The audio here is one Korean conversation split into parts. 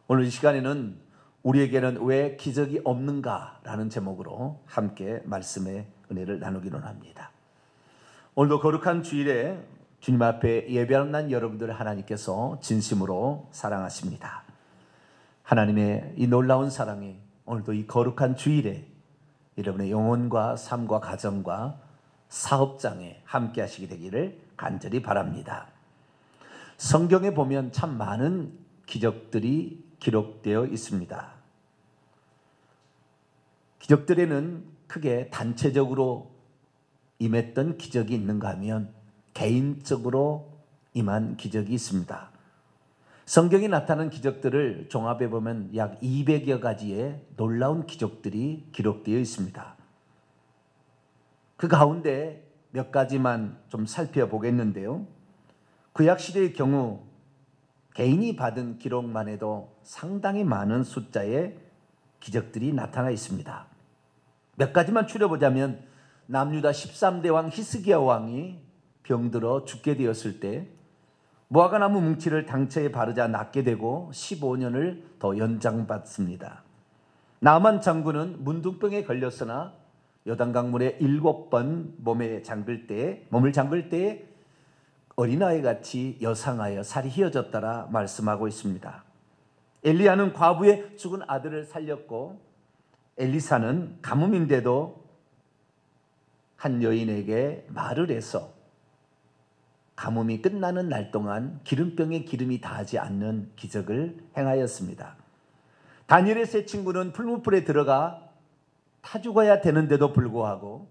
오늘 이 시간에는 우리에게는 왜 기적이 없는가라는 제목으로 함께 말씀의 은혜를 나누기로 합니다. 오늘도 거룩한 주일에 주님 앞에 예배하는 날 여러분들 하나님께서 진심으로 사랑하십니다. 하나님의 이 놀라운 사랑이 오늘도 이 거룩한 주일에 여러분의 영혼과 삶과 가정과 사업장에 함께 하시게 되기를 간절히 바랍니다. 성경에 보면 참 많은 기적들이 기록되어 있습니다. 기적들에는 크게 단체적으로 임했던 기적이 있는가 하면 개인적으로 임한 기적이 있습니다. 성경에 나타난 기적들을 종합해 보면 약 200여 가지의 놀라운 기적들이 기록되어 있습니다. 그 가운데 몇 가지만 좀 살펴보겠는데요. 구약시대의 경우 개인이 받은 기록만 해도 상당히 많은 숫자의 기적들이 나타나 있습니다. 몇 가지만 추려보자면 남유다 13대 왕 히스기야 왕이 병들어 죽게 되었을 때 무화과나무 뭉치를 당처에 바르자 낫게 되고 15년을 더 연장받습니다. 나만 장군은 문둥병에 걸렸으나 요단강물에 7번 몸을 잠글 때에 어린아이 같이 여상하여 살이 휘어졌다라 말씀하고 있습니다. 엘리야는 과부의 죽은 아들을 살렸고 엘리사는 가뭄인데도 한 여인에게 말을 해서 가뭄이 끝나는 날 동안 기름병에 기름이 닿지 않는 기적을 행하였습니다. 다니엘의 세 친구는 풀무불에 들어가 타 죽어야 되는데도 불구하고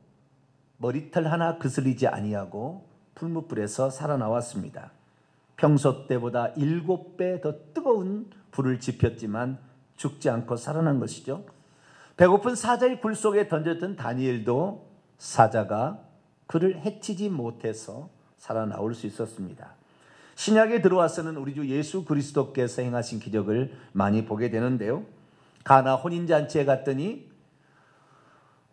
머리털 하나 그슬리지 아니하고 풀무불에서 살아나왔습니다. 평소 때보다 7배 더 뜨거운 불을 지폈지만 죽지 않고 살아난 것이죠. 배고픈 사자의 굴 속에 던졌던 다니엘도 사자가 그를 해치지 못해서 살아나올 수 있었습니다. 신약에 들어와서는 우리 주 예수 그리스도께서 행하신 기적을 많이 보게 되는데요. 가나 혼인잔치에 갔더니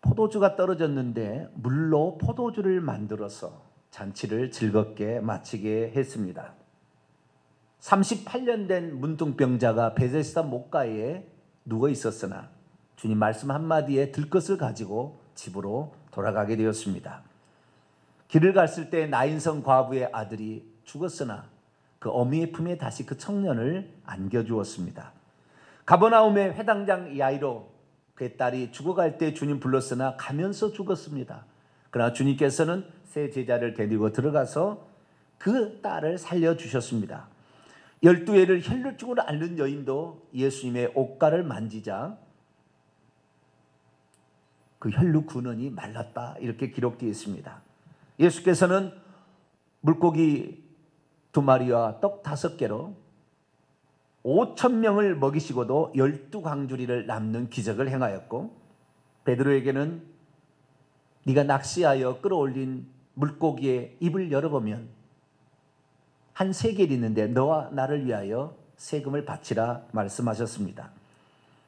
포도주가 떨어졌는데 물로 포도주를 만들어서 잔치를 즐겁게 마치게 했습니다. 38년 된 문둥병자가 베데스다 목가에 누워 있었으나 주님 말씀 한마디에 들것을 가지고 집으로 돌아가게 되었습니다. 길을 갔을 때 나인성 과부의 아들이 죽었으나 그 어미의 품에 다시 그 청년을 안겨주었습니다. 가버나움의 회당장 야이로 그의 딸이 죽어갈 때 주님 불렀으나 가면서 죽었습니다. 그러나 주님께서는 세 제자를 데리고 들어가서 그 딸을 살려주셨습니다. 12회를 혈루증으로 앓는 여인도 예수님의 옷가를 만지자 그 혈루 근원이 말랐다 이렇게 기록되어 있습니다. 예수께서는 물고기 2마리와 떡 5개로 5,000명을 먹이시고도 12광주리를 남는 기적을 행하였고 베드로에게는 네가 낚시하여 끌어올린 물고기의 입을 열어보면 한 세겔이 있는데 너와 나를 위하여 세금을 바치라 말씀하셨습니다.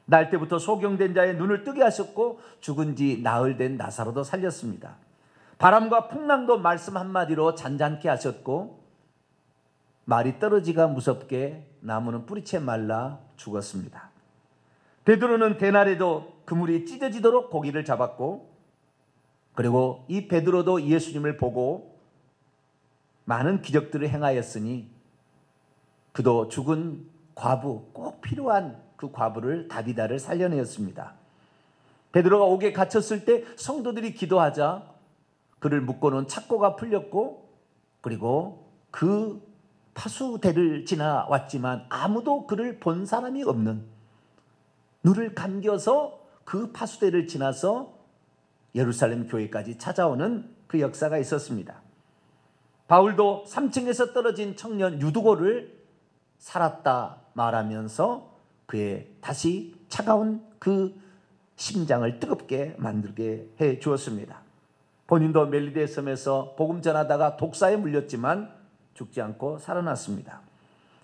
날 때부터 소경된 자의 눈을 뜨게 하셨고 죽은 지 나흘 된 나사로도 살렸습니다. 바람과 풍랑도 말씀 한마디로 잔잔케 하셨고 말이 떨어지가 무섭게 나무는 뿌리채 말라 죽었습니다. 베드로는 대낮에도 그물이 찢어지도록 고기를 잡았고 그리고 이 베드로도 예수님을 보고 많은 기적들을 행하였으니 그도 죽은 과부 꼭 필요한 그 과부를 다비다를 살려내었습니다. 베드로가 옥에 갇혔을 때 성도들이 기도하자 그를 묶어놓은 착고가 풀렸고 그리고 그 파수대를 지나왔지만 아무도 그를 본 사람이 없는 눈을 감겨서 그 파수대를 지나서 예루살렘 교회까지 찾아오는 그 역사가 있었습니다. 바울도 3층에서 떨어진 청년 유두고를 살았다 말하면서 그의 다시 차가운 그 심장을 뜨겁게 만들게 해 주었습니다. 본인도 멜리데 섬에서 복음 전하다가 독사에 물렸지만 죽지 않고 살아났습니다.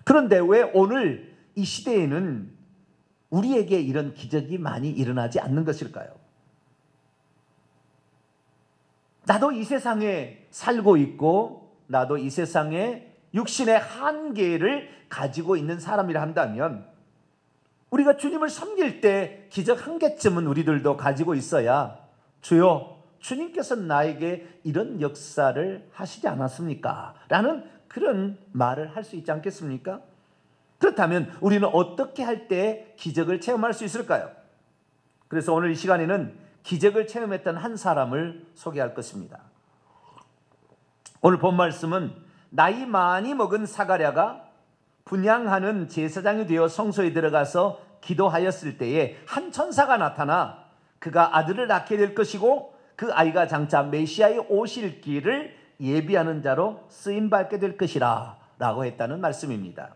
그런데 왜 오늘 이 시대에는 우리에게 이런 기적이 많이 일어나지 않는 것일까요? 나도 이 세상에 살고 있고 나도 이 세상에 육신의 한계를 가지고 있는 사람이라 한다면 우리가 주님을 섬길 때 기적 한 개쯤은 우리들도 가지고 있어야 주여 주님께서 나에게 이런 역사를 하시지 않았습니까? 라는 그런 말을 할 수 있지 않겠습니까? 그렇다면 우리는 어떻게 할 때 기적을 체험할 수 있을까요? 그래서 오늘 이 시간에는 기적을 체험했던 한 사람을 소개할 것입니다. 오늘 본 말씀은 나이 많이 먹은 사가랴가 분향하는 제사장이 되어 성소에 들어가서 기도하였을 때에 한 천사가 나타나 그가 아들을 낳게 될 것이고 그 아이가 장차 메시아의 오실 길을 예비하는 자로 쓰임받게 될 것이라 라고 했다는 말씀입니다.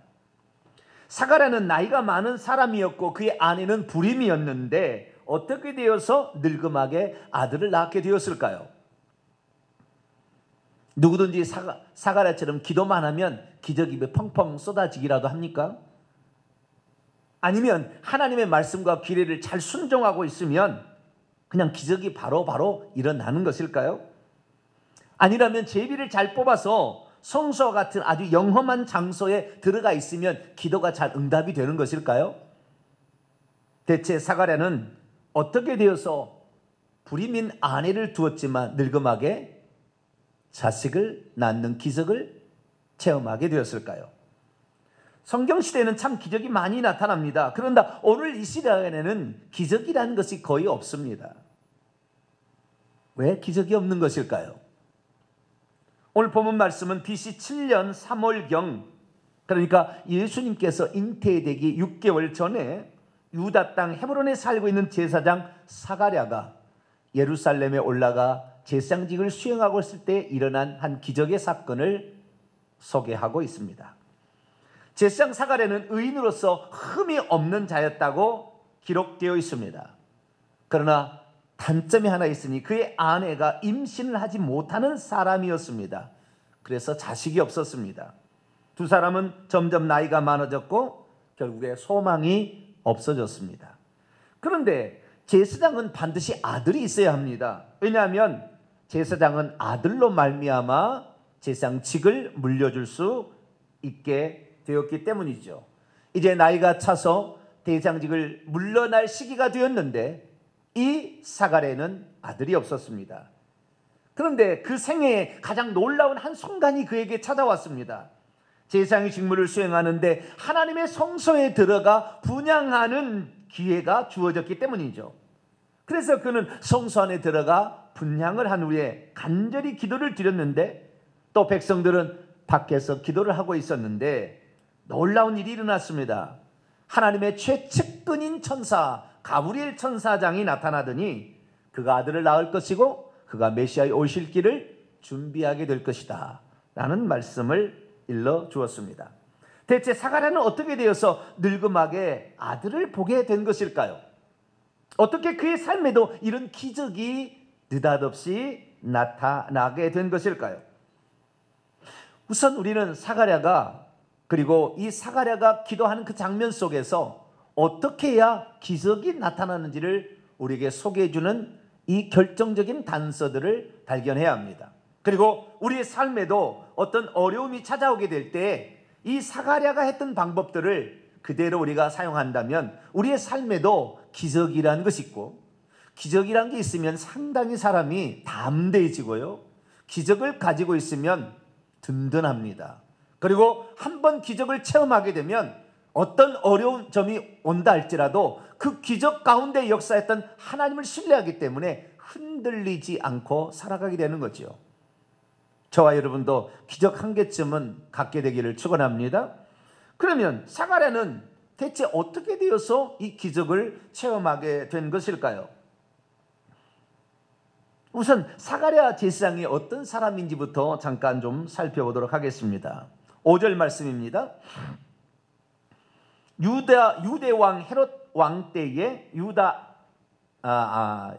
사가랴는 나이가 많은 사람이었고 그의 아내는 불임이었는데 어떻게 되어서 늙음하게 아들을 낳게 되었을까요? 누구든지 사가랴처럼 기도만 하면 기적이 펑펑 쏟아지기라도 합니까? 아니면 하나님의 말씀과 규례를 잘 순종하고 있으면 그냥 기적이 바로 일어나는 것일까요? 아니라면 제비를 잘 뽑아서 성소와 같은 아주 영험한 장소에 들어가 있으면 기도가 잘 응답이 되는 것일까요? 대체 사가랴는 어떻게 되어서 불임인 아내를 두었지만 늙음하게 자식을 낳는 기적을 체험하게 되었을까요? 성경시대에는 참 기적이 많이 나타납니다. 그런데 오늘 이 시대에는 기적이라는 것이 거의 없습니다. 왜 기적이 없는 것일까요? 오늘 본문 말씀은 BC 7년 3월경, 그러니까 예수님께서 잉태되기 6개월 전에 유다 땅 헤브론에 살고 있는 제사장 사가랴가 예루살렘에 올라가 제사장직을 수행하고 있을 때 일어난 한 기적의 사건을 소개하고 있습니다. 제사장 사가랴는 의인으로서 흠이 없는 자였다고 기록되어 있습니다. 그러나 단점이 하나 있으니 그의 아내가 임신을 하지 못하는 사람이었습니다. 그래서 자식이 없었습니다. 두 사람은 점점 나이가 많아졌고 결국에 소망이 없어졌습니다. 그런데 제사장은 반드시 아들이 있어야 합니다. 왜냐하면 제사장은 아들로 말미암아 제사장직을 물려줄 수 있게 되었기 때문이죠. 이제 나이가 차서 제사장직을 물러날 시기가 되었는데 이 사가랴는 아들이 없었습니다. 그런데 그 생애에 가장 놀라운 한 순간이 그에게 찾아왔습니다. 제사장의 직무를 수행하는데 하나님의 성소에 들어가 분향하는 기회가 주어졌기 때문이죠. 그래서 그는 성소 안에 들어가 분향을 한 후에 간절히 기도를 드렸는데 또 백성들은 밖에서 기도를 하고 있었는데 놀라운 일이 일어났습니다. 하나님의 최측근인 천사 가브리엘 천사장이 나타나더니 그가 아들을 낳을 것이고 그가 메시아의 오실 길을 준비하게 될 것이다 라는 말씀을 일러 주었습니다. 대체 사가랴는 어떻게 되어서 늙음하게 아들을 보게 된 것일까요? 어떻게 그의 삶에도 이런 기적이 느닷없이 나타나게 된 것일까요? 우선 우리는 사가랴가 그리고 이 사가랴가 기도하는 그 장면 속에서 어떻게 해야 기적이 나타나는지를 우리에게 소개해주는 이 결정적인 단서들을 발견해야 합니다. 그리고 우리의 삶에도 어떤 어려움이 찾아오게 될 때 이 사가랴가 했던 방법들을 그대로 우리가 사용한다면 우리의 삶에도 기적이라는 것이 있고 기적이라는 게 있으면 상당히 사람이 담대해지고요. 기적을 가지고 있으면 든든합니다. 그리고 한번 기적을 체험하게 되면 어떤 어려운 점이 온다 할지라도 그 기적 가운데 역사했던 하나님을 신뢰하기 때문에 흔들리지 않고 살아가게 되는 거죠. 저와 여러분도 기적 한 개쯤은 갖게 되기를 축원합니다. 그러면 사가랴는 대체 어떻게 되어서 이 기적을 체험하게 된 것일까요? 우선 사가랴 제사장이 어떤 사람인지부터 잠깐 좀 살펴보도록 하겠습니다. 5절 말씀입니다. 유대 왕 헤롯 왕 때에 유다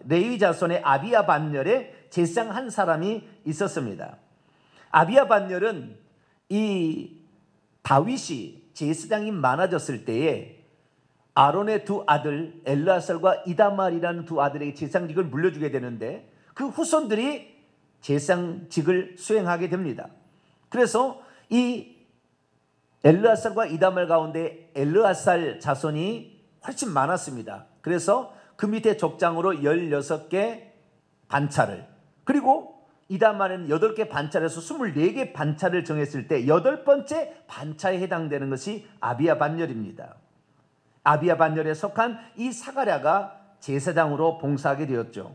레위 자손의 아비야 반열에 제사장 한 사람이 있었습니다. 아비야 반열은 이 다윗이 제사장이 많아졌을 때에 아론의 두 아들 엘르아살과 이다말이라는 두 아들에게 제사장직을 물려주게 되는데 그 후손들이 제사장직을 수행하게 됩니다. 그래서 이 엘르아살과 이다말 가운데 엘르아살 자손이 훨씬 많았습니다. 그래서 그 밑에 족장으로 16개 반차를, 그리고 이다말은 8개 반차에서 24개 반차를 정했을 때 8번째 반차에 해당되는 것이 아비야 반열입니다. 아비야 반열에 속한 이 사가랴가 제사장으로 봉사하게 되었죠.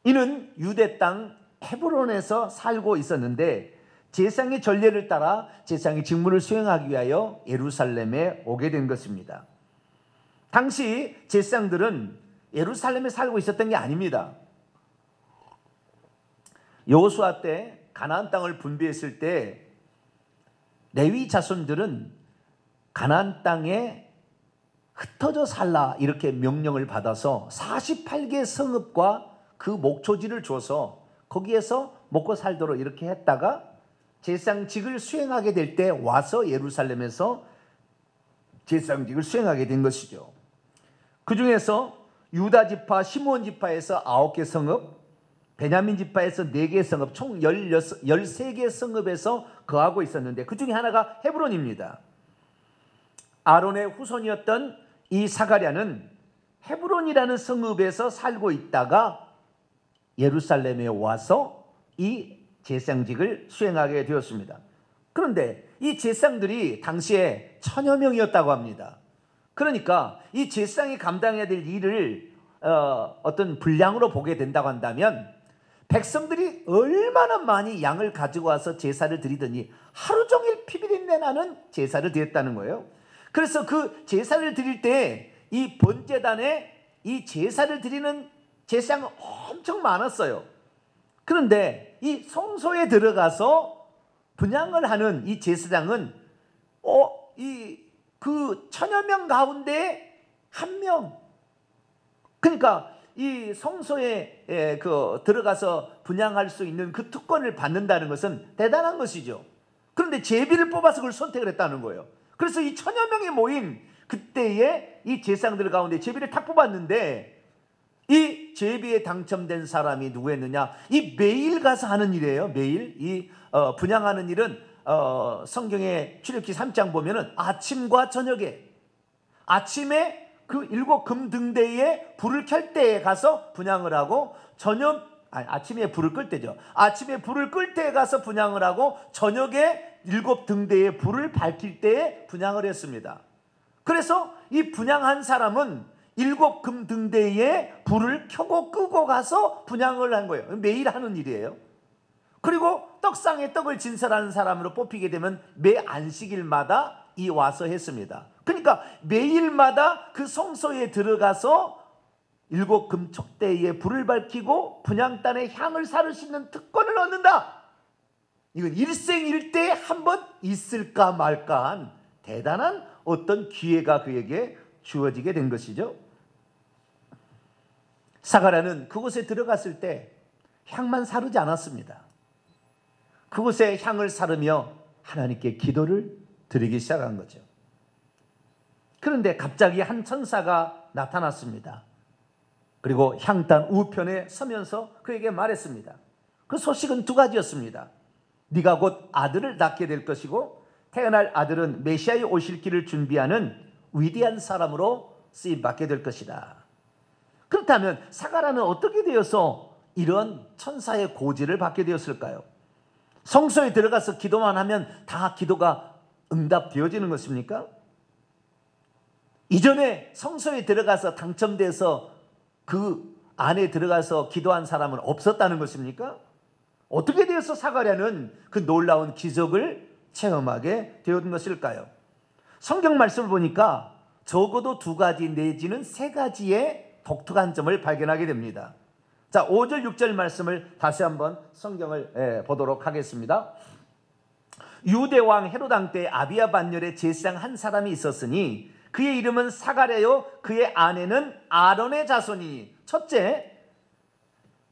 이는 유대 땅 헤브론에서 살고 있었는데 제사장의 전례를 따라 제사장의 직무를 수행하기 위하여 예루살렘에 오게 된 것입니다. 당시 제사장들은 예루살렘에 살고 있었던 게 아닙니다. 여호수아 때 가나안 땅을 분배했을 때 레위 자손들은 가나안 땅에 흩어져 살라 이렇게 명령을 받아서 48개 성읍과 그 목초지를 줘서 거기에서 먹고 살도록 이렇게 했다가 제사장직을 수행하게 될 때 와서 예루살렘에서 제사장직을 수행하게 된 것이죠. 그 중에서 유다 지파, 시므온 지파에서 9개 성읍, 베냐민 지파에서 4개 성읍, 총 13개 성읍에서 거하고 있었는데 그 중에 하나가 헤브론입니다. 아론의 후손이었던 이 사가랴는 헤브론이라는 성읍에서 살고 있다가 예루살렘에 와서 이 제사장직을 수행하게 되었습니다. 그런데 이 제사장들이 당시에 1000여 명이었다고 합니다. 그러니까 이 제사장이 감당해야 될 일을 어떤 분량으로 보게 된다고 한다면 백성들이 얼마나 많이 양을 가지고 와서 제사를 드리더니 하루 종일 피비린내 나는 제사를 드렸다는 거예요. 그래서 그 제사를 드릴 때 이 번제단에 이 제사를 드리는 제사장은 엄청 많았어요. 그런데 이 성소에 들어가서 분향을 하는 이 제사장은 그 1000여 명 가운데 한 명, 그러니까 이 성소에 들어가서 분향할 수 있는 그 특권을 받는다는 것은 대단한 것이죠. 그런데 제비를 뽑아서 그걸 선택을 했다는 거예요. 그래서 이 1000여 명이 모인 그때에 이 제사장들 가운데 제비를 탁 뽑았는데 이 제비에 당첨된 사람이 누구였느냐? 이 매일 가서 하는 일이에요. 매일 이 분향하는 일은 성경의 출애굽기 3장 보면은 아침과 저녁에, 아침에 그 7금 등대에 불을 켤 때에 가서 분향을 하고 아침에 불을 끌 때죠. 아침에 불을 끌 때에 가서 분향을 하고 저녁에 7등대에 불을 밝힐 때에 분향을 했습니다. 그래서 이 분향한 사람은 7금 등대에 불을 켜고 끄고 가서 분향을 한 거예요. 매일 하는 일이에요. 그리고 떡상에 떡을 진설하는 사람으로 뽑히게 되면 매 안식일마다 이 와서 했습니다. 그러니까 매일마다 그 성소에 들어가서 7금 촉대에 불을 밝히고 분향단에 향을 사를 수 있는 특권을 얻는다. 이건 일생일대에 한 번 있을까 말까한 대단한 어떤 기회가 그에게 주어지게 된 것이죠. 사가랴는 그곳에 들어갔을 때 향만 사르지 않았습니다. 그곳에 향을 사르며 하나님께 기도를 드리기 시작한 거죠. 그런데 갑자기 한 천사가 나타났습니다. 그리고 향단 우편에 서면서 그에게 말했습니다. 그 소식은 2가지였습니다. 네가 곧 아들을 낳게 될 것이고 태어날 아들은 메시아의 오실 길을 준비하는 위대한 사람으로 쓰임받게 될 것이다. 그렇다면 사가랴는 어떻게 되어서 이런 천사의 고지를 받게 되었을까요? 성소에 들어가서 기도만 하면 다 기도가 응답되어지는 것입니까? 이전에 성소에 들어가서 당첨돼서 그 안에 들어가서 기도한 사람은 없었다는 것입니까? 어떻게 되어서 사가랴는 그 놀라운 기적을 체험하게 되었던 것일까요? 성경 말씀을 보니까 적어도 2가지 내지는 3가지의 독특한 점을 발견하게 됩니다. 자, 5절 6절 말씀을 다시 한번 성경을 보도록 하겠습니다. 유대왕 헤롯 왕 때 아비야 반열에 제사장 한 사람이 있었으니 그의 이름은 사가랴요 그의 아내는 아론의 자손이니. 첫째,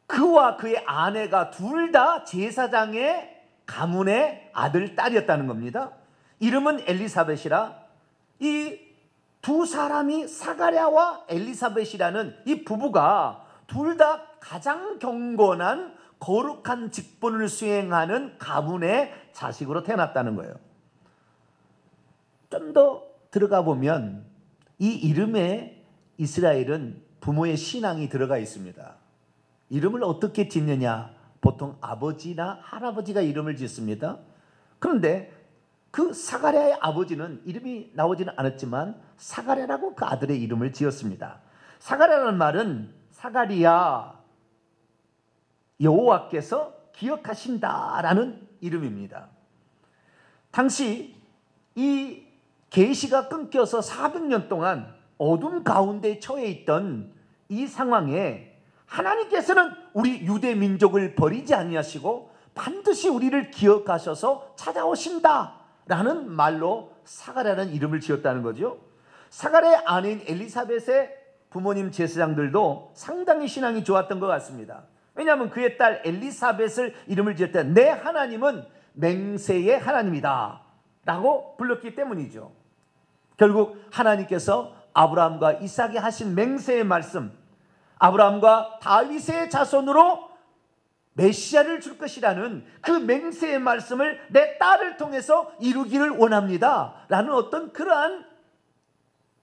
그와 그의 아내가 둘 다 제사장의 가문의 아들 딸이었다는 겁니다. 이름은 엘리사벳이라. 이 2사람이 사가랴와 엘리사벳이라는 이 부부가 둘 다 가장 경건한 거룩한 직분을 수행하는 가문의 자식으로 태어났다는 거예요. 좀 더 들어가 보면 이 이름에 이스라엘은 부모의 신앙이 들어가 있습니다. 이름을 어떻게 짓느냐? 보통 아버지나 할아버지가 이름을 짓습니다. 그런데 그 사가랴의 아버지는 이름이 나오지는 않았지만 사가랴라고 그 아들의 이름을 지었습니다. 사가랴라는 말은 사가리야, 여호와께서 기억하신다라는 이름입니다. 당시 이 계시가 끊겨서 400년 동안 어둠 가운데 처해 있던 이 상황에 하나님께서는 우리 유대 민족을 버리지 아니하시고 반드시 우리를 기억하셔서 찾아오신다라는 말로 사가랴라는 이름을 지었다는 거죠. 사가랴의 아내인 엘리사벳의 부모님 제사장들도 상당히 신앙이 좋았던 것 같습니다. 왜냐하면 그의 딸 엘리사벳을 이름을 지을 때 내 하나님은 맹세의 하나님이다 라고 불렀기 때문이죠. 결국 하나님께서 아브라함과 이삭에 하신 맹세의 말씀, 아브라함과 다윗의 자손으로 메시아를 줄 것이라는 그 맹세의 말씀을 내 딸을 통해서 이루기를 원합니다 라는 어떤 그러한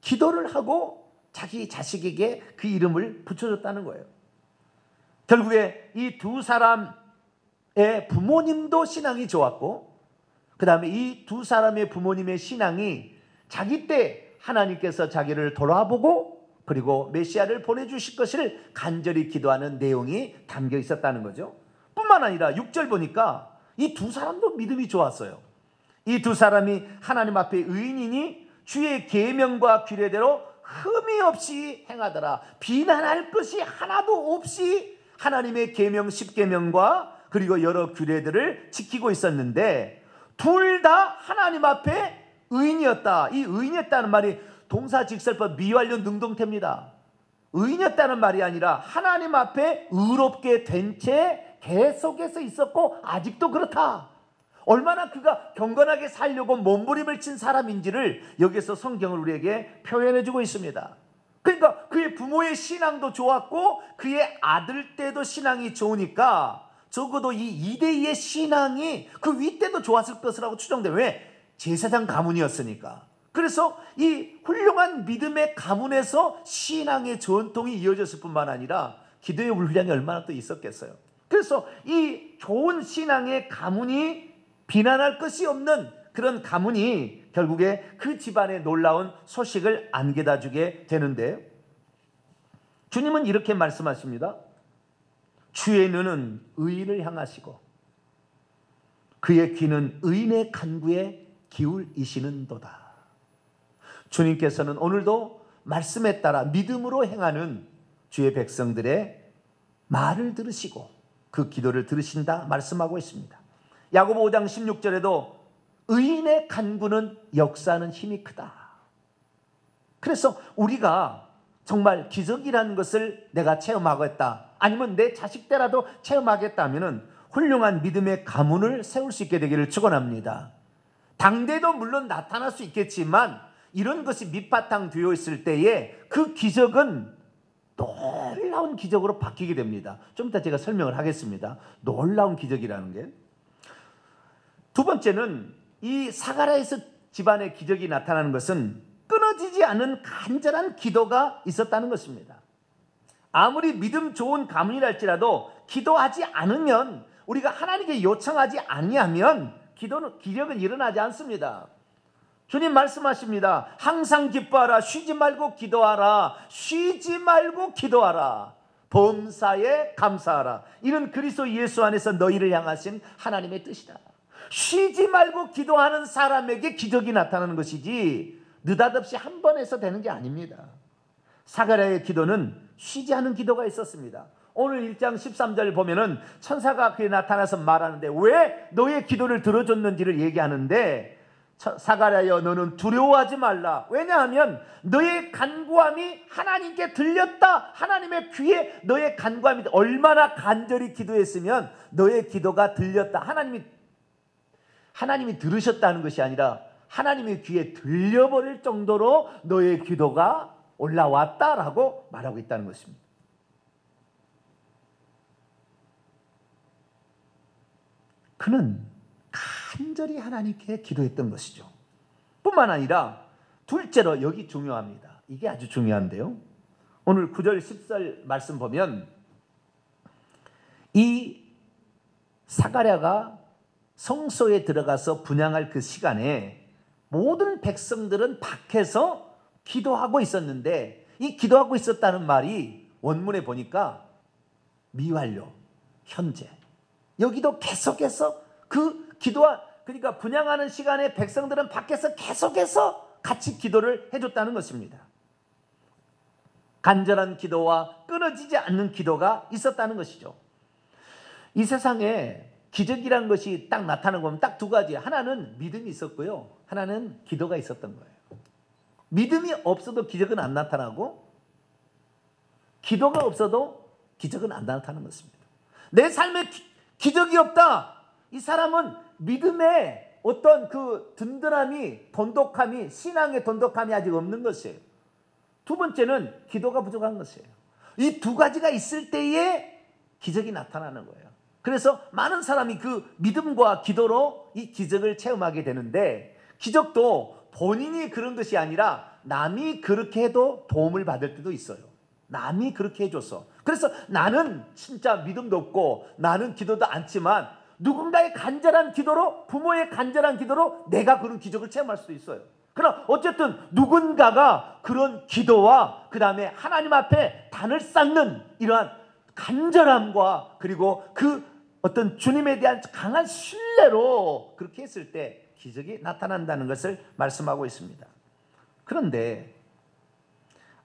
기도를 하고 자기 자식에게 그 이름을 붙여줬다는 거예요. 결국에 이 두 사람의 부모님도 신앙이 좋았고, 그 다음에 이 두 사람의 부모님의 신앙이 자기 때 하나님께서 자기를 돌아보고 그리고 메시아를 보내주실 것을 간절히 기도하는 내용이 담겨 있었다는 거죠. 뿐만 아니라 6절 보니까 이 두 사람도 믿음이 좋았어요. 이 두 사람이 하나님 앞에 의인이니 주의 계명과 규례대로 흠이 없이 행하더라. 비난할 것이 하나도 없이 하나님의 계명 10계명과 그리고 여러 규례들을 지키고 있었는데 둘 다 하나님 앞에 의인이었다. 이 의인이었다는 말이 동사직설법 미완료 능동태입니다. 의인이었다는 말이 아니라 하나님 앞에 의롭게 된 채 계속해서 있었고 아직도 그렇다. 얼마나 그가 경건하게 살려고 몸부림을 친 사람인지를 여기서 성경을 우리에게 표현해주고 있습니다. 그러니까 그의 부모의 신앙도 좋았고 그의 아들 때도 신앙이 좋으니까 적어도 이 2대2의 신앙이 그 위 때도 좋았을 것이라고 추정돼요. 왜? 제사장 가문이었으니까. 그래서 이 훌륭한 믿음의 가문에서 신앙의 전통이 이어졌을 뿐만 아니라 기도의 분량이 얼마나 또 있었겠어요. 그래서 이 좋은 신앙의 가문이 비난할 것이 없는 그런 가문이 결국에 그 집안의 놀라운 소식을 안겨다 주게 되는데, 주님은 이렇게 말씀하십니다. 주의 눈은 의인을 향하시고 그의 귀는 의인의 간구에 기울이시는도다. 주님께서는 오늘도 말씀에 따라 믿음으로 행하는 주의 백성들의 말을 들으시고 그 기도를 들으신다 말씀하고 있습니다. 야고보 5장 16절에도 의인의 간구는 역사하는 힘이 크다. 그래서 우리가 정말 기적이라는 것을 내가 체험하겠다, 아니면 내 자식 때라도 체험하겠다 하면 훌륭한 믿음의 가문을 세울 수 있게 되기를 축원합니다. 당대도 물론 나타날 수 있겠지만 이런 것이 밑바탕 되어 있을 때에 그 기적은 놀라운 기적으로 바뀌게 됩니다. 좀 이따 제가 설명을 하겠습니다. 놀라운 기적이라는 게. 두 번째는 이 사가랴에서 집안의 기적이 나타나는 것은 끊어지지 않은 간절한 기도가 있었다는 것입니다. 아무리 믿음 좋은 가문이랄지라도 기도하지 않으면, 우리가 하나님께 요청하지 아니하면 기적은 일어나지 않습니다. 주님 말씀하십니다. 항상 기뻐하라. 쉬지 말고 기도하라. 쉬지 말고 기도하라. 범사에 감사하라. 이는 그리스도 예수 안에서 너희를 향하신 하나님의 뜻이다. 쉬지 말고 기도하는 사람에게 기적이 나타나는 것이지 느닷없이 한 번 해서 되는 게 아닙니다. 사가랴의 기도는 쉬지 않은 기도가 있었습니다. 오늘 1장 13절 보면은 천사가 그에 나타나서 말하는데 왜 너의 기도를 들어줬는지를 얘기하는데, 사가랴여 너는 두려워하지 말라. 왜냐하면 너의 간구함이 하나님께 들렸다. 하나님의 귀에 너의 간구함이, 얼마나 간절히 기도했으면 너의 기도가 들렸다. 하나님이 들으셨다는 것이 아니라 하나님의 귀에 들려버릴 정도로 너의 기도가 올라왔다라고 말하고 있다는 것입니다. 그는 간절히 하나님께 기도했던 것이죠. 뿐만 아니라 둘째로, 여기 중요합니다. 이게 아주 중요한데요. 오늘 9절 10절 말씀 보면 이 사가랴가 성소에 들어가서 분향할 그 시간에 모든 백성들은 밖에서 기도하고 있었는데, 이 기도하고 있었다는 말이 원문에 보니까 미완료, 현재. 여기도 계속해서 그 기도와, 그러니까 분향하는 시간에 백성들은 밖에서 계속해서 같이 기도를 해줬다는 것입니다. 간절한 기도와 끊어지지 않는 기도가 있었다는 것이죠. 이 세상에 기적이라는 것이 딱 나타나는 건 딱 두 가지. 하나는 믿음이 있었고요, 하나는 기도가 있었던 거예요. 믿음이 없어도 기적은 안 나타나고, 기도가 없어도 기적은 안 나타나는 것입니다. 내 삶에 기적이 없다, 이 사람은 믿음의 어떤 그 든든함이, 돈독함이, 신앙의 돈독함이 아직 없는 것이에요. 두 번째는 기도가 부족한 것이에요. 이 두 가지가 있을 때에 기적이 나타나는 거예요. 그래서 많은 사람이 그 믿음과 기도로 이 기적을 체험하게 되는데, 기적도 본인이 그런 것이 아니라 남이 그렇게 해도 도움을 받을 때도 있어요. 남이 그렇게 해줘서. 그래서 나는 진짜 믿음도 없고 나는 기도도 않지만 누군가의 간절한 기도로, 부모의 간절한 기도로 내가 그런 기적을 체험할 수도 있어요. 그러나 어쨌든 누군가가 그런 기도와 그 다음에 하나님 앞에 단을 쌓는 이러한 간절함과 그리고 그 어떤 주님에 대한 강한 신뢰로 그렇게 했을 때 기적이 나타난다는 것을 말씀하고 있습니다. 그런데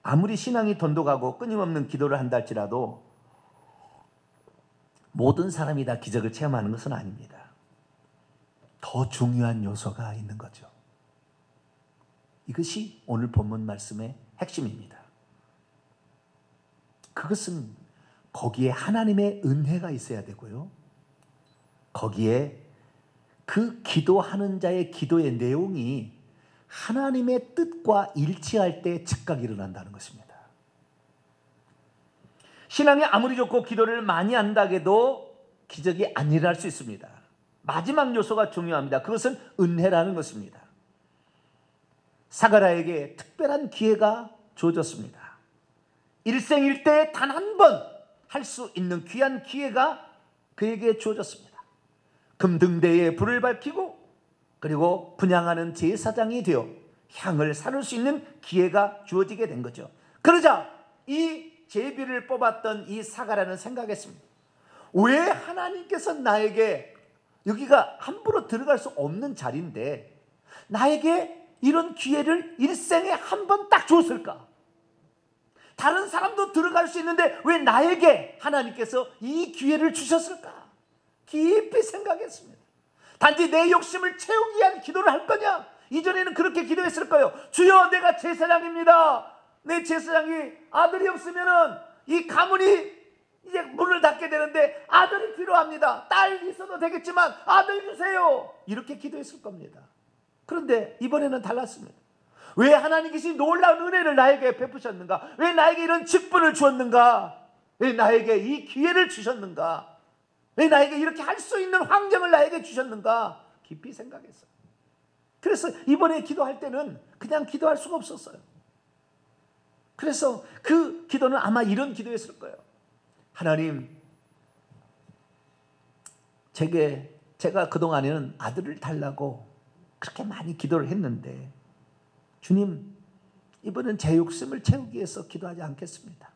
아무리 신앙이 돈독하고 끊임없는 기도를 한다 할지라도 모든 사람이 다 기적을 체험하는 것은 아닙니다. 더 중요한 요소가 있는 거죠. 이것이 오늘 본문 말씀의 핵심입니다. 그것은 거기에 하나님의 은혜가 있어야 되고요, 거기에 그 기도하는 자의 기도의 내용이 하나님의 뜻과 일치할 때 즉각 일어난다는 것입니다. 신앙이 아무리 좋고 기도를 많이 한다 해도 기적이 안 일어날 수 있습니다. 마지막 요소가 중요합니다. 그것은 은혜라는 것입니다. 사가랴에게 특별한 기회가 주어졌습니다. 일생일대에 단 한 번 할 수 있는 귀한 기회가 그에게 주어졌습니다. 금등대에 불을 밝히고 그리고 분향하는 제사장이 되어 향을 사를 수 있는 기회가 주어지게 된 거죠. 그러자 이 제비를 뽑았던 이 사가랴는 생각했습니다. 왜 하나님께서 나에게, 여기가 함부로 들어갈 수 없는 자리인데 나에게 이런 기회를 일생에 한 번 딱 줬을까? 다른 사람도 들어갈 수 있는데 왜 나에게 하나님께서 이 기회를 주셨을까? 깊이 생각했습니다. 단지 내 욕심을 채우기 위한 기도를 할 거냐? 이전에는 그렇게 기도했을 거예요. 주여, 내가 제사장입니다. 내 제사장이 아들이 없으면은 이 가문이 이제 문을 닫게 되는데 아들이 필요합니다. 딸 있어도 되겠지만 아들 주세요. 이렇게 기도했을 겁니다. 그런데 이번에는 달랐습니다. 왜 하나님께서 놀라운 은혜를 나에게 베푸셨는가? 왜 나에게 이런 직분을 주었는가? 왜 나에게 이 기회를 주셨는가? 왜 나에게 이렇게 할 수 있는 환경을 나에게 주셨는가? 깊이 생각했어요. 그래서 이번에 기도할 때는 그냥 기도할 수가 없었어요. 그래서 그 기도는 아마 이런 기도였을 거예요. 하나님, 제가 그동안에는 아들을 달라고 그렇게 많이 기도를 했는데 주님, 이번엔 제 욕심을 채우기 위해서 기도하지 않겠습니다.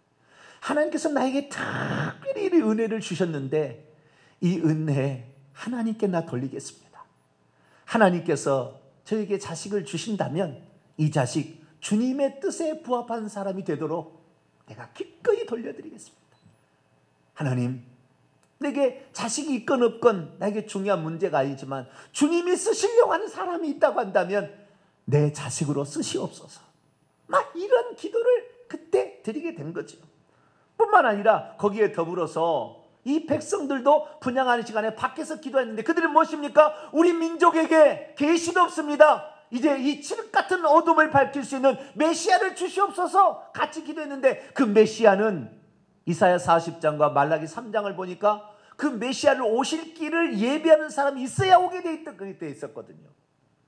하나님께서 나에게 특별히 이 은혜를 주셨는데 이 은혜 하나님께 나 돌리겠습니다. 하나님께서 저에게 자식을 주신다면 이 자식 주님의 뜻에 부합한 사람이 되도록 내가 기꺼이 돌려드리겠습니다. 하나님, 내게 자식이 있건 없건 나에게 중요한 문제가 아니지만 주님이 쓰시려고 하는 사람이 있다고 한다면 내 자식으로 쓰시옵소서. 막 이런 기도를 그때 드리게 된 거죠. 뿐만 아니라 거기에 더불어서 이 백성들도 분향하는 시간에 밖에서 기도했는데 그들은 무엇입니까? 우리 민족에게 계시도 없습니다. 이제 이 칠흑 같은 어둠을 밝힐 수 있는 메시아를 주시옵소서 같이 기도했는데 그 메시아는 이사야 40장과 말라기 3장을 보니까 그 메시아를 오실 길을 예비하는 사람이 있어야 오게 돼 있었거든요.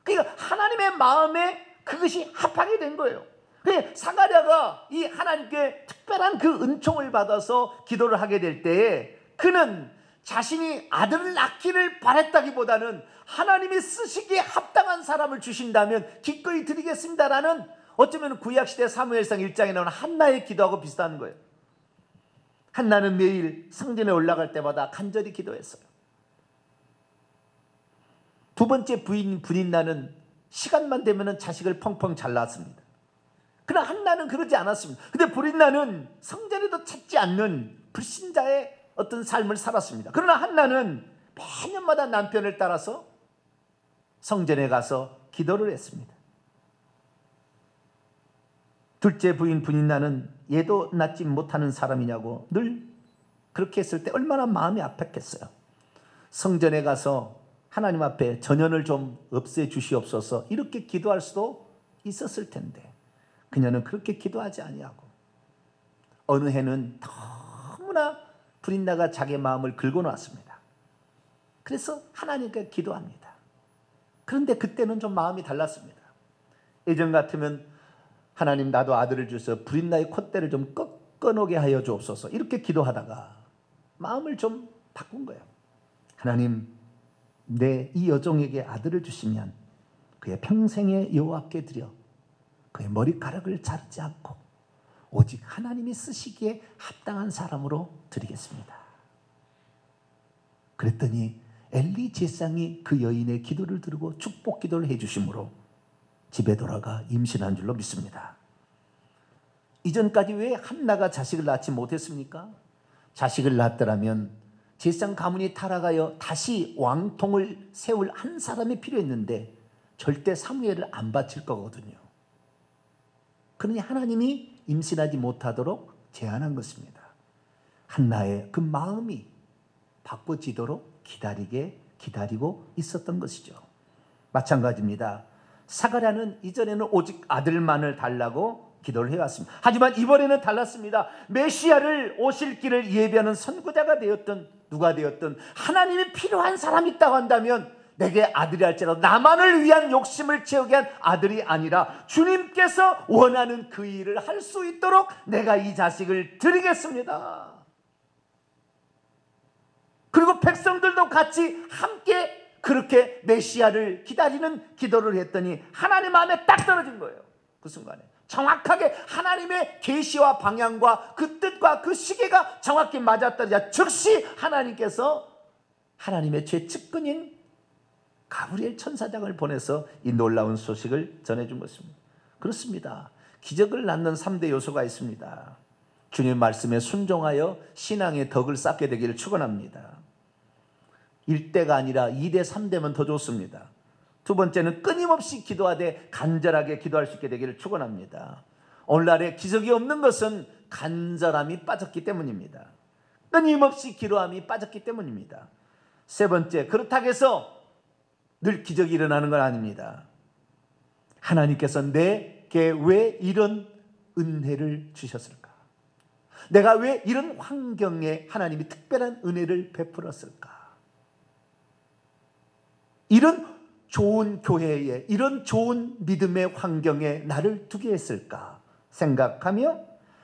그러니까 하나님의 마음에 그것이 합하게 된 거예요. 그 사가랴가 이 하나님께 특별한 그 은총을 받아서 기도를 하게 될 때에 그는 자신이 아들을 낳기를 바랬다기보다는 하나님이 쓰시기에 합당한 사람을 주신다면 기꺼이 드리겠습니다라는, 어쩌면 구약시대 사무엘상 1장에 나오는 한나의 기도하고 비슷한 거예요. 한나는 매일 성전에 올라갈 때마다 간절히 기도했어요. 두 번째 부인 브린나는 시간만 되면 자식을 펑펑 잘 낳았습니다. 그러나 한나는 그러지 않았습니다. 근데 브린나는 성전에도 찾지 않는 불신자의 어떤 삶을 살았습니다. 그러나 한나는 매년마다 남편을 따라서 성전에 가서 기도를 했습니다. 둘째 부인 브린나는 얘도 낳지 못하는 사람이냐고 늘 그렇게 했을 때 얼마나 마음이 아팠겠어요. 성전에 가서 하나님 앞에 전연을 좀 없애 주시옵소서 이렇게 기도할 수도 있었을 텐데 그녀는 그렇게 기도하지 아니하고 어느 해는 너무나 브린나가 자기 마음을 긁어놓았습니다. 그래서 하나님께 기도합니다. 그런데 그때는 좀 마음이 달랐습니다. 예전 같으면 하나님 나도 아들을 주셔서 브린나의 콧대를 좀 꺾어놓게 하여 주옵소서 이렇게 기도하다가 마음을 좀 바꾼 거예요. 하나님 내 이 여종에게 아들을 주시면 그의 평생에 여호와께 드려 그의 머리카락을 자르지 않고 오직 하나님이 쓰시기에 합당한 사람으로 드리겠습니다. 그랬더니 엘리 제사장이 그 여인의 기도를 들고 축복 기도를 해주심으로 집에 돌아가 임신한 줄로 믿습니다. 이전까지 왜 한나가 자식을 낳지 못했습니까? 자식을 낳았더라면 제사장 가문이 타락하여 다시 왕통을 세울 한 사람이 필요했는데 절대 사무엘을 안 바칠 거거든요. 그러니 하나님이 임신하지 못하도록 제한한 것입니다. 한나의 그 마음이 바꿔지도록 기다리고 있었던 것이죠. 마찬가지입니다. 사가랴는 이전에는 오직 아들만을 달라고 기도를 해왔습니다. 하지만 이번에는 달랐습니다. 메시아를 오실 길을 예비하는 선구자가 되었던 누가 되었든 하나님이 필요한 사람이 있다고 한다면 내게 아들이 할지라도 나만을 위한 욕심을 채우게 한 아들이 아니라 주님께서 원하는 그 일을 할 수 있도록 내가 이 자식을 드리겠습니다. 그리고 백성들도 같이 함께 그렇게 메시아를 기다리는 기도를 했더니 하나님 마음에 딱 떨어진 거예요. 그 순간에 정확하게 하나님의 계시와 방향과 그 뜻과 그 시계가 정확히 맞았더니 즉시 하나님께서 하나님의 최측근인 가브리엘 천사장을 보내서 이 놀라운 소식을 전해준 것입니다. 그렇습니다. 기적을 낳는 3대 요소가 있습니다. 주님 말씀에 순종하여 신앙의 덕을 쌓게 되기를 축원합니다. 1대가 아니라 2대, 3대면 더 좋습니다. 두 번째는 끊임없이 기도하되 간절하게 기도할 수 있게 되기를 축원합니다. 오늘날에 기적이 없는 것은 간절함이 빠졌기 때문입니다. 끊임없이 기도함이 빠졌기 때문입니다. 세 번째, 그렇다고 해서 늘 기적이 일어나는 건 아닙니다. 하나님께서 내게 왜 이런 은혜를 주셨을까? 내가 왜 이런 환경에 하나님이 특별한 은혜를 베풀었을까? 이런 좋은 교회에, 이런 좋은 믿음의 환경에 나를 두게 했을까 생각하며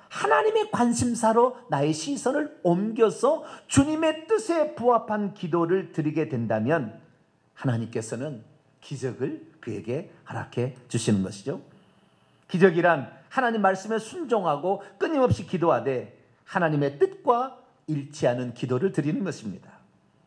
하나님의 관심사로 나의 시선을 옮겨서 주님의 뜻에 부합한 기도를 드리게 된다면 하나님께서는 기적을 그에게 허락해 주시는 것이죠. 기적이란 하나님 말씀에 순종하고 끊임없이 기도하되 하나님의 뜻과 일치하는 기도를 드리는 것입니다.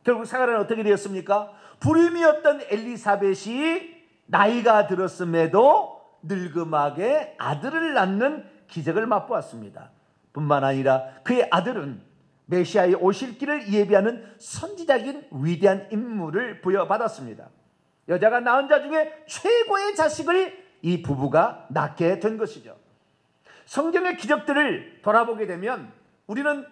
결국 사가랴는 어떻게 되었습니까? 불임이었던 엘리사벳이 나이가 들었음에도 늙음하게 아들을 낳는 기적을 맛보았습니다. 뿐만 아니라 그의 아들은 메시아의 오실 길을 예비하는 선지자적인 위대한 인물을 부여받았습니다. 여자가 낳은 자 중에 최고의 자식을 이 부부가 낳게 된 것이죠. 성경의 기적들을 돌아보게 되면 우리는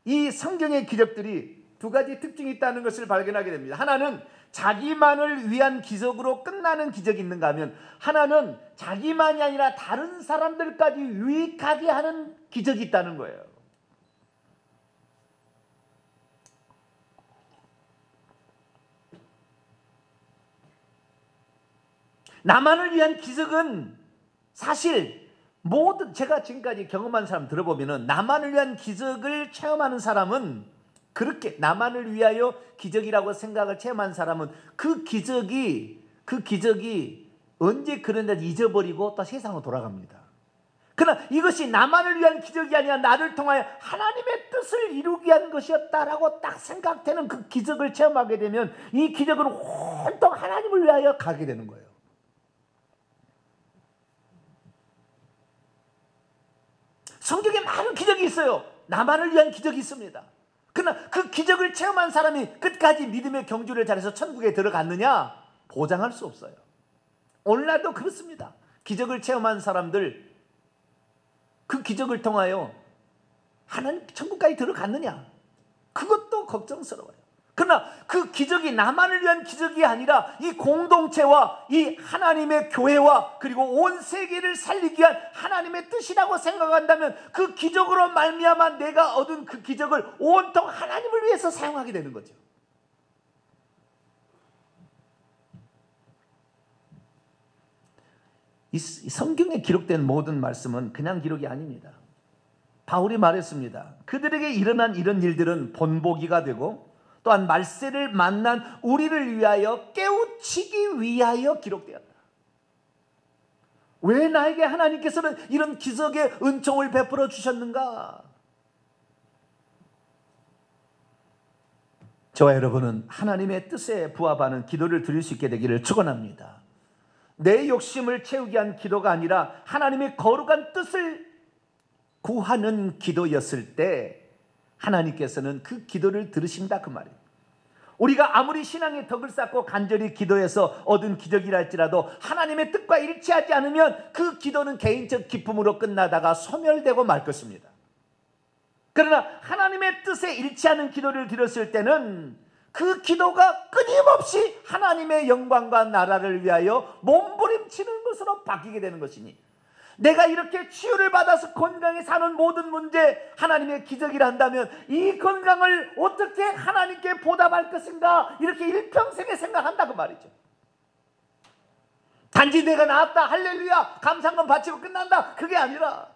이 성경의 기적들이 두 가지 특징이 있다는 것을 발견하게 됩니다. 하나는 자기만을 위한 기적으로 끝나는 기적이 있는가 하면 하나는 자기만이 아니라 다른 사람들까지 유익하게 하는 기적이 있다는 거예요. 나만을 위한 기적은 사실 모든 제가 지금까지 경험한 사람 들어보면은 나만을 위한 기적을 체험하는 사람은 그렇게 나만을 위하여 기적이라고 생각을 체험한 사람은 그 기적이 언제 그런지 잊어버리고 또 세상으로 돌아갑니다. 그러나 이것이 나만을 위한 기적이 아니라 나를 통하여 하나님의 뜻을 이루기 위한 것이었다라고 딱 생각되는 그 기적을 체험하게 되면 이 기적은 온통 하나님을 위하여 가게 되는 거예요. 성경에 많은 기적이 있어요. 나만을 위한 기적이 있습니다. 그러나 그 기적을 체험한 사람이 끝까지 믿음의 경주를 잘해서 천국에 들어갔느냐? 보장할 수 없어요. 오늘날도 그렇습니다. 기적을 체험한 사람들 그 기적을 통하여 하나님 천국까지 들어갔느냐? 그것도 걱정스러워요. 그러나 그 기적이 나만을 위한 기적이 아니라 이 공동체와 이 하나님의 교회와 그리고 온 세계를 살리기 위한 하나님의 뜻이라고 생각한다면 그 기적으로 말미암아 내가 얻은 그 기적을 온통 하나님을 위해서 사용하게 되는 거죠. 이 성경에 기록된 모든 말씀은 그냥 기록이 아닙니다. 바울이 말했습니다. 그들에게 일어난 이런 일들은 본보기가 되고 또한 말세를 만난 우리를 위하여 깨우치기 위하여 기록되었다. 왜 나에게 하나님께서는 이런 기적의 은총을 베풀어 주셨는가? 저와 여러분은 하나님의 뜻에 부합하는 기도를 드릴 수 있게 되기를 축원합니다. 내 욕심을 채우기 위한 기도가 아니라 하나님의 거룩한 뜻을 구하는 기도였을 때 하나님께서는 그 기도를 들으신다 그 말이에요. 우리가 아무리 신앙의 덕을 쌓고 간절히 기도해서 얻은 기적이라 할지라도 하나님의 뜻과 일치하지 않으면 그 기도는 개인적 기쁨으로 끝나다가 소멸되고 말 것입니다. 그러나 하나님의 뜻에 일치하는 기도를 드렸을 때는 그 기도가 끊임없이 하나님의 영광과 나라를 위하여 몸부림치는 것으로 바뀌게 되는 것이니 내가 이렇게 치유를 받아서 건강히 사는 모든 문제 하나님의 기적이라 한다면 이 건강을 어떻게 하나님께 보답할 것인가 이렇게 일평생에 생각한다 그 말이죠. 단지 내가 나았다 할렐루야 감사한건 바치고 끝난다 그게 아니라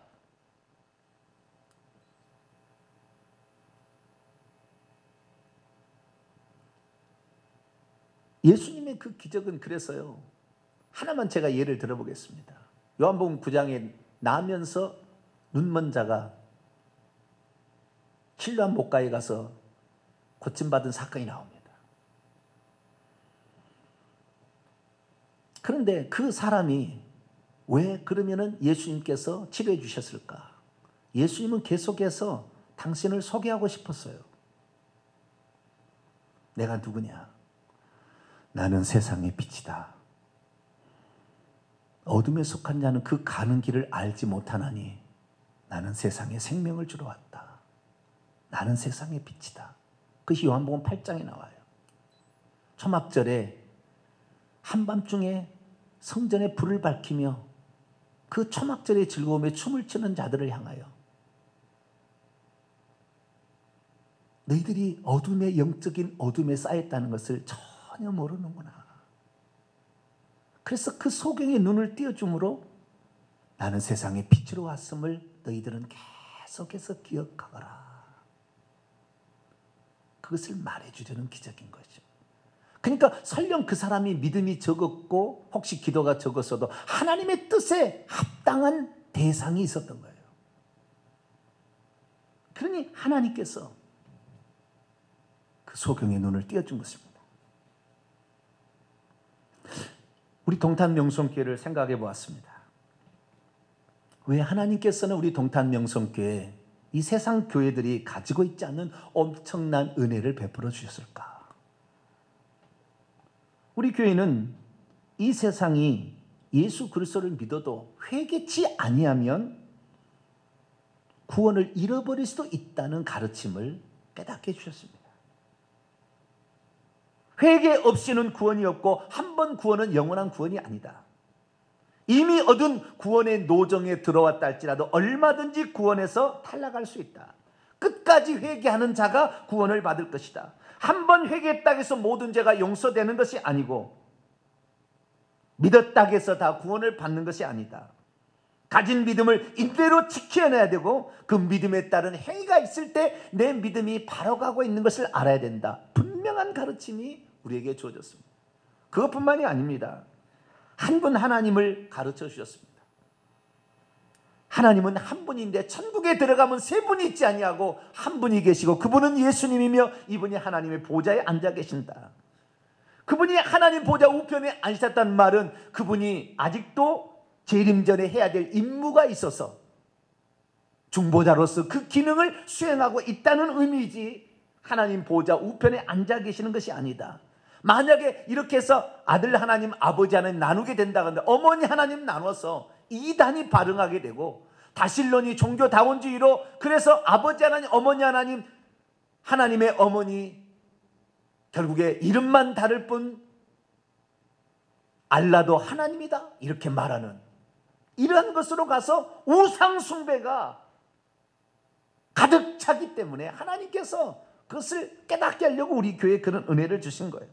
예수님의 그 기적은 그래서요. 하나만 제가 예를 들어보겠습니다. 요한복음 9장에 나면서 눈먼 자가 실로암 목가에 가서 고침받은 사건이 나옵니다. 그런데 그 사람이 왜 그러면은 예수님께서 치료해 주셨을까? 예수님은 계속해서 당신을 소개하고 싶었어요. 내가 누구냐? 나는 세상의 빛이다. 어둠에 속한 자는 그 가는 길을 알지 못하나니 나는 세상에 생명을 주러 왔다. 나는 세상의 빛이다. 그것이 요한복음 8장에 나와요. 초막절에 한밤중에 성전에 불을 밝히며 그 초막절의 즐거움에 춤을 추는 자들을 향하여 너희들이 어둠의 영적인 어둠에 쌓였다는 것을 전혀 모르는구나. 그래서 그 소경의 눈을 띄워줌으로 나는 세상에 빛으로 왔음을 너희들은 계속해서 기억하거라. 그것을 말해주려는 기적인 거죠. 그러니까 설령 그 사람이 믿음이 적었고 혹시 기도가 적었어도 하나님의 뜻에 합당한 대상이 있었던 거예요. 그러니 하나님께서 그 소경의 눈을 띄워준 것입니다. 우리 동탄명성교회를 생각해 보았습니다. 왜 하나님께서는 우리 동탄명성교회에 이 세상 교회들이 가지고 있지 않는 엄청난 은혜를 베풀어 주셨을까? 우리 교회는 이 세상이 예수 그리스도를 믿어도 회개치 아니하면 구원을 잃어버릴 수도 있다는 가르침을 깨닫게 해주셨습니다. 회개 없이는 구원이 없고 한 번 구원은 영원한 구원이 아니다. 이미 얻은 구원의 노정에 들어왔다 할지라도 얼마든지 구원에서 탈락할 수 있다. 끝까지 회개하는 자가 구원을 받을 것이다. 한 번 회개했다 해서 모든 죄가 용서되는 것이 아니고 믿었다 해서 다 구원을 받는 것이 아니다. 가진 믿음을 이대로 지켜내야 되고 그 믿음에 따른 행위가 있을 때 내 믿음이 바로 가고 있는 것을 알아야 된다. 분명한 가르침이 우리에게 주어졌습니다. 그것뿐만이 아닙니다. 한 분 하나님을 가르쳐 주셨습니다. 하나님은 한 분인데 천국에 들어가면 세 분이 있지 아니하고 한 분이 계시고 그분은 예수님이며 이분이 하나님의 보좌에 앉아 계신다. 그분이 하나님 보좌 우편에 앉으셨다는 말은 그분이 아직도 재림 전에 해야 될 임무가 있어서 중보자로서 그 기능을 수행하고 있다는 의미이지 하나님 보좌 우편에 앉아 계시는 것이 아니다. 만약에 이렇게 해서 아들 하나님 아버지 하나님 나누게 된다고 하는데 어머니 하나님 나눠서 이단이 발흥하게 되고 다신론이 종교다원주의로 그래서 아버지 하나님 어머니 하나님 하나님의 어머니 결국에 이름만 다를 뿐 알라도 하나님이다 이렇게 말하는 이러한 것으로 가서 우상 숭배가 가득 차기 때문에 하나님께서 그것을 깨닫게 하려고 우리 교회에 그런 은혜를 주신 거예요.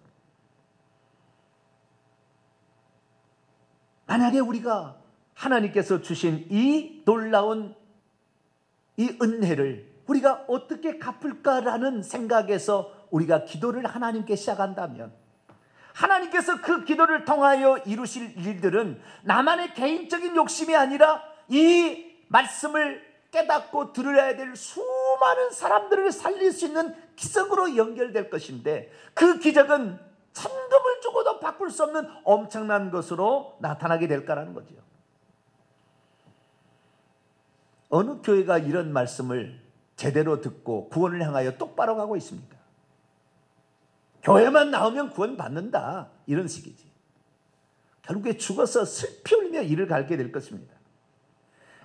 만약에 우리가 하나님께서 주신 이 놀라운 이 은혜를 우리가 어떻게 갚을까라는 생각에서 우리가 기도를 하나님께 시작한다면 하나님께서 그 기도를 통하여 이루실 일들은 나만의 개인적인 욕심이 아니라 이 말씀을 깨닫고 들어야 될 수많은 사람들을 살릴 수 있는 기적으로 연결될 것인데 그 기적은 천금을 주고도 바꿀 수 없는 엄청난 것으로 나타나게 될 거라는 거죠. 어느 교회가 이런 말씀을 제대로 듣고 구원을 향하여 똑바로 가고 있습니까? 교회만 나오면 구원 받는다 이런 식이지. 결국에 죽어서 슬피 울며 이를 갈게 될 것입니다.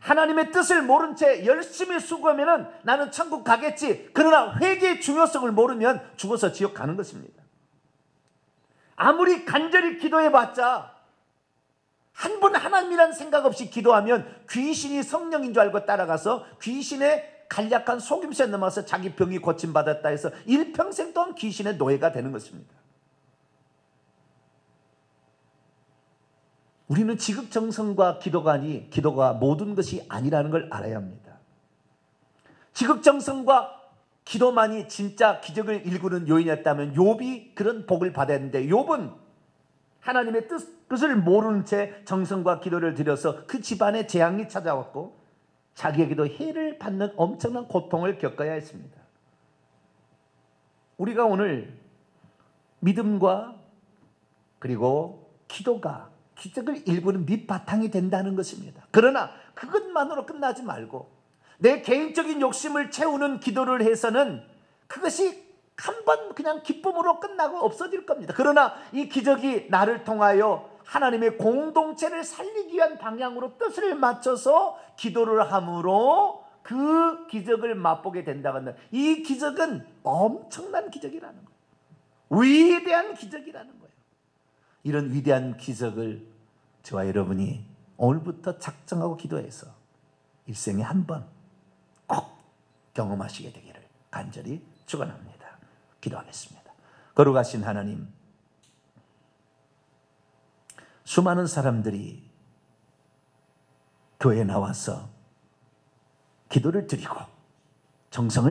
하나님의 뜻을 모른 채 열심히 수고하면 나는 천국 가겠지. 그러나 회개의 중요성을 모르면 죽어서 지옥 가는 것입니다. 아무리 간절히 기도해봤자 한 분 하나님이라는 생각 없이 기도하면 귀신이 성령인 줄 알고 따라가서 귀신의 간략한 속임수에 넘어서 자기 병이 고침받았다 해서 일평생 동안 귀신의 노예가 되는 것입니다. 우리는 지극정성과 기도가 모든 것이 아니라는 걸 알아야 합니다. 지극정성과 기도만이 진짜 기적을 일구는 요인이었다면 욥이 그런 복을 받아야 했는데 욥은 하나님의 뜻을 모르는 채 정성과 기도를 드려서 그 집안에 재앙이 찾아왔고 자기에게도 해를 받는 엄청난 고통을 겪어야 했습니다. 우리가 오늘 믿음과 그리고 기도가 기적을 일구는 밑바탕이 된다는 것입니다. 그러나 그것만으로 끝나지 말고 내 개인적인 욕심을 채우는 기도를 해서는 그것이 한 번 그냥 기쁨으로 끝나고 없어질 겁니다. 그러나 이 기적이 나를 통하여 하나님의 공동체를 살리기 위한 방향으로 뜻을 맞춰서 기도를 함으로 그 기적을 맛보게 된다고 한다. 이 기적은 엄청난 기적이라는 거예요. 위대한 기적이라는 거예요. 이런 위대한 기적을 저와 여러분이 오늘부터 작정하고 기도해서 일생에 한 번 꼭 경험하시게 되기를 간절히 축원합니다. 기도하겠습니다. 거룩하신 하나님, 수많은 사람들이 교회에 나와서 기도를 드리고 정성을